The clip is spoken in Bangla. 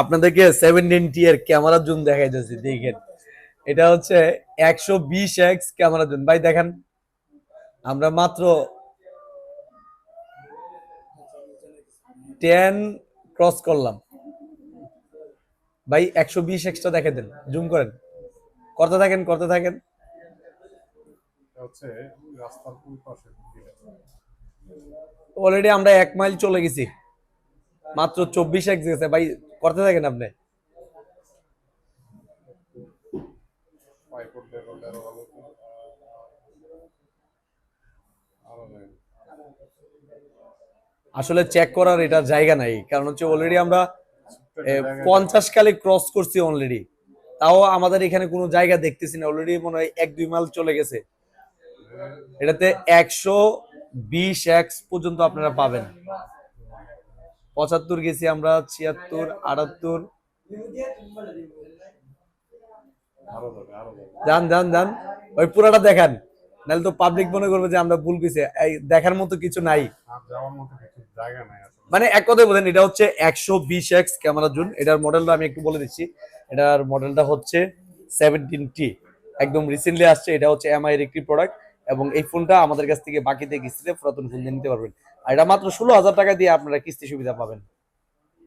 আপনাদেরকে 17T এর ক্যামেরা জুম দেখাইতেছি, দেখেন। এটা হচ্ছে 120x ক্যামেরা জুম। ভাই দেখেন, আমরা মাত্র 10 ক্রস করলাম ভাই। 120x দেখে দেন, জুম করেন, করতে থাকেন করতে থাকেন। অলরেডি আমরা 1 মাইল চলে গেছি, মাত্র 24x গেছে ভাই। করতে থাকেন আপনি। আসলে চেক করার এটা জায়গা নাই, কারণ হচ্ছে অলরেডি আমরা 50 কালে ক্রস করছি অলরেডি। তাও আমাদের এখানে কোনো জায়গা দেখতেছি না, অলরেডি মনে হয় 1-2 মাইল চলে গেছে। এটাতে 120x পর্যন্ত আপনারা পাবেন। 75 গেছি আমরা, 76, 78। যান যান যান, ওই পুরাটা দেখান, নাহলে তো পাবলিক মনে করবে যে আমরা ভুল কইছি। এই দেখার মতো কিছু নাই, মানে এক কথায় বলেন, এটা হচ্ছে 120x ক্যামেরা জুন। এটার মডেলটা আমি একটু বলে দিচ্ছি। এটার মডেলটা হচ্ছে 17T, একদম রিসেন্টলি আসছে। এটা হচ্ছে এমআই এর একটি প্রোডাক্ট, এবং এই ফোনটা আমাদের কাছ থেকে বাকিতে কিস্তিতে পুরাতন ফোন দিয়ে নিতে পারবেন। আর এটা মাত্র 16,000 টাকা দিয়ে আপনারা কিস্তি সুবিধা পাবেন।